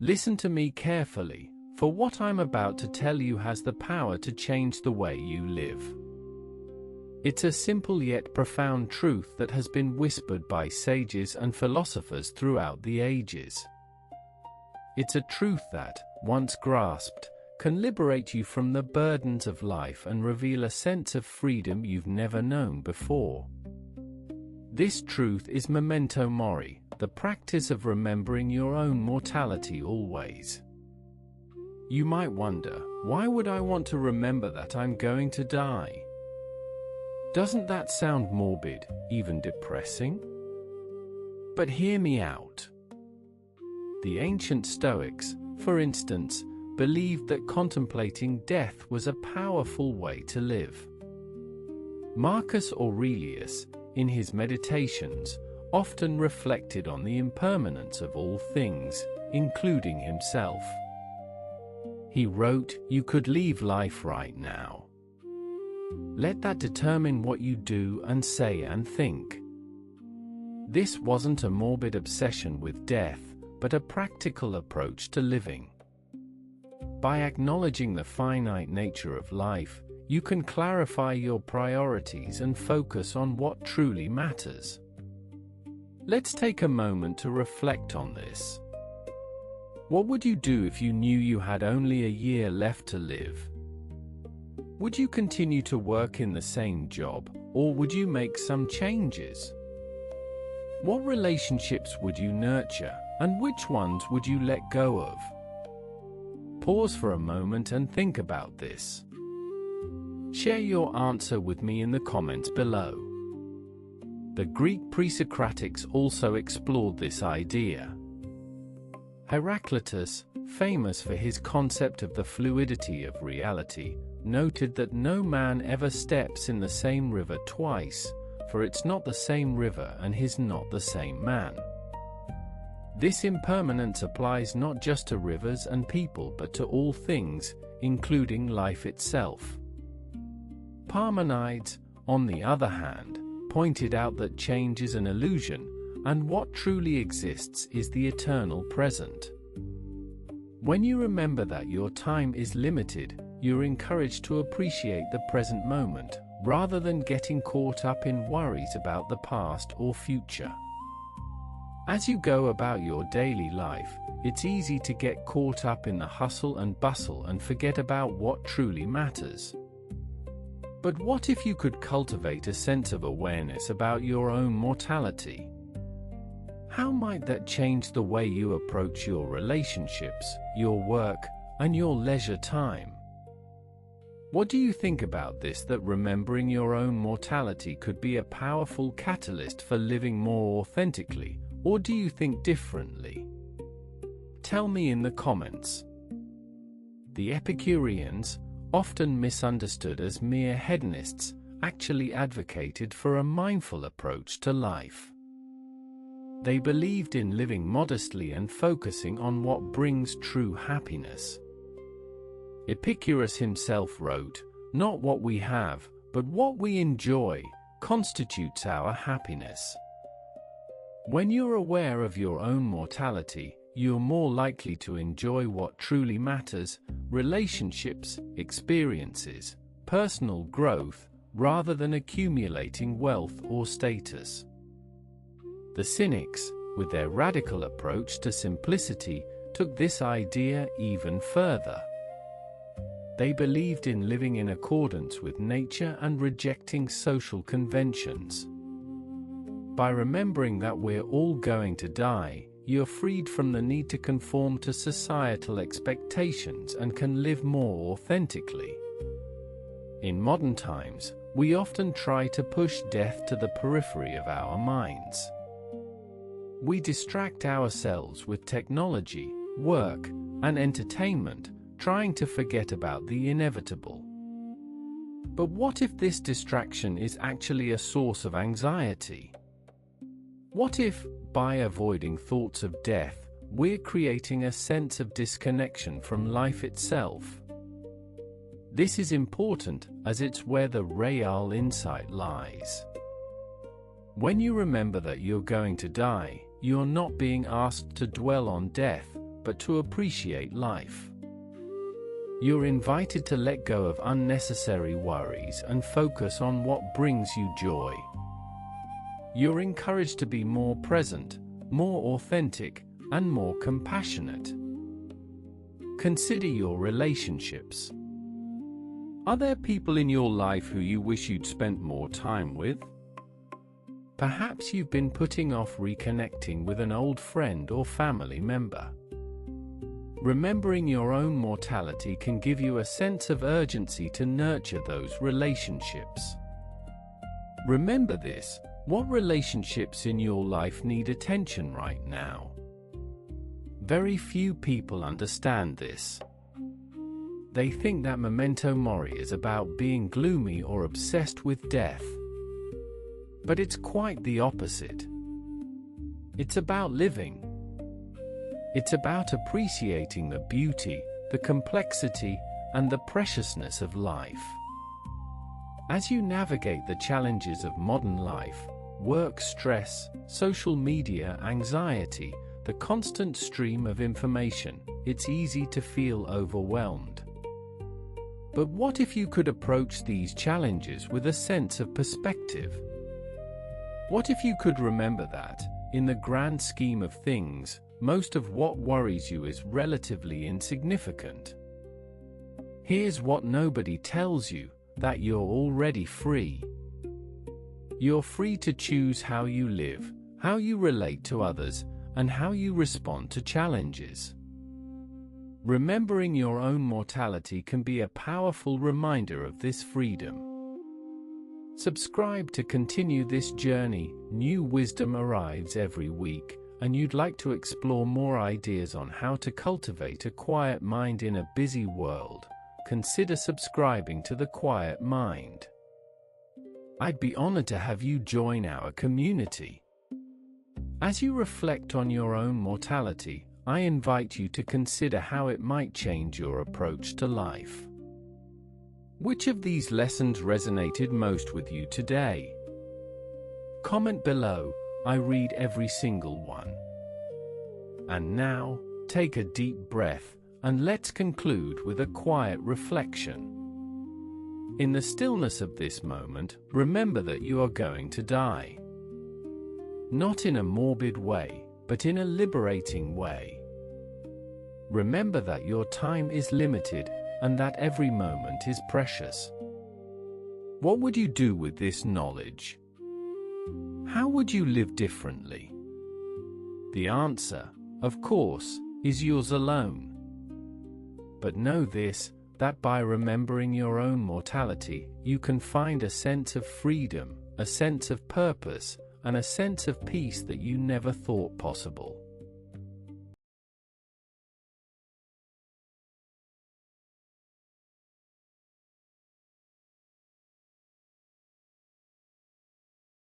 Listen to me carefully, for what I'm about to tell you has the power to change the way you live. It's a simple yet profound truth that has been whispered by sages and philosophers throughout the ages. It's a truth that, once grasped, can liberate you from the burdens of life and reveal a sense of freedom you've never known before. This truth is memento mori, the practice of remembering your own mortality always. You might wonder, why would I want to remember that I'm going to die? Doesn't that sound morbid, even depressing? But hear me out. The ancient Stoics, for instance, believed that contemplating death was a powerful way to live. Marcus Aurelius, in his Meditations, often reflected on the impermanence of all things, including himself. He wrote, "You could leave life right now. Let that determine what you do and say and think." This wasn't a morbid obsession with death, but a practical approach to living. By acknowledging the finite nature of life, you can clarify your priorities and focus on what truly matters. Let's take a moment to reflect on this. What would you do if you knew you had only a year left to live? Would you continue to work in the same job, or would you make some changes? What relationships would you nurture, and which ones would you let go of? Pause for a moment and think about this. Share your answer with me in the comments below. The Greek pre-Socratics also explored this idea. Heraclitus, famous for his concept of the fluidity of reality, noted that no man ever steps in the same river twice, for it's not the same river and he's not the same man. This impermanence applies not just to rivers and people but to all things, including life itself. Parmenides, on the other hand, pointed out that change is an illusion, and what truly exists is the eternal present. When you remember that your time is limited, you're encouraged to appreciate the present moment, rather than getting caught up in worries about the past or future. As you go about your daily life, it's easy to get caught up in the hustle and bustle and forget about what truly matters. But what if you could cultivate a sense of awareness about your own mortality? How might that change the way you approach your relationships, your work, and your leisure time? What do you think about this, that remembering your own mortality could be a powerful catalyst for living more authentically, or do you think differently? Tell me in the comments. The Epicureans, often misunderstood as mere hedonists, actually advocated for a mindful approach to life. They believed in living modestly and focusing on what brings true happiness. Epicurus himself wrote, "Not what we have, but what we enjoy, constitutes our happiness." When you're aware of your own mortality, you're more likely to enjoy what truly matters: relationships, experiences, personal growth, rather than accumulating wealth or status. The Cynics, with their radical approach to simplicity, took this idea even further. They believed in living in accordance with nature and rejecting social conventions. By remembering that we're all going to die, you're freed from the need to conform to societal expectations and can live more authentically. In modern times, we often try to push death to the periphery of our minds. We distract ourselves with technology, work, and entertainment, trying to forget about the inevitable. But what if this distraction is actually a source of anxiety? What if, by avoiding thoughts of death, we're creating a sense of disconnection from life itself? This is important, as it's where the real insight lies. When you remember that you're going to die, you're not being asked to dwell on death, but to appreciate life. You're invited to let go of unnecessary worries and focus on what brings you joy. You're encouraged to be more present, more authentic, and more compassionate. Consider your relationships. Are there people in your life who you wish you'd spent more time with? Perhaps you've been putting off reconnecting with an old friend or family member. Remembering your own mortality can give you a sense of urgency to nurture those relationships. Remember this: what relationships in your life need attention right now? Very few people understand this. They think that memento mori is about being gloomy or obsessed with death. But it's quite the opposite. It's about living. It's about appreciating the beauty, the complexity, and the preciousness of life. As you navigate the challenges of modern life, work stress, social media anxiety, the constant stream of information, it's easy to feel overwhelmed. But what if you could approach these challenges with a sense of perspective? What if you could remember that, in the grand scheme of things, most of what worries you is relatively insignificant? Here's what nobody tells you: that you're already free. You're free to choose how you live, how you relate to others, and how you respond to challenges. Remembering your own mortality can be a powerful reminder of this freedom. Subscribe to continue this journey. New wisdom arrives every week, and you'd like to explore more ideas on how to cultivate a quiet mind in a busy world, consider subscribing to The Quiet Mind. I'd be honored to have you join our community. As you reflect on your own mortality, I invite you to consider how it might change your approach to life. Which of these lessons resonated most with you today? Comment below. I read every single one. And now, take a deep breath, and let's conclude with a quiet reflection. In the stillness of this moment, remember that you are going to die. Not in a morbid way, but in a liberating way. Remember that your time is limited, and that every moment is precious. What would you do with this knowledge? How would you live differently? The answer, of course, is yours alone. But know this, that by remembering your own mortality, you can find a sense of freedom, a sense of purpose, and a sense of peace that you never thought possible.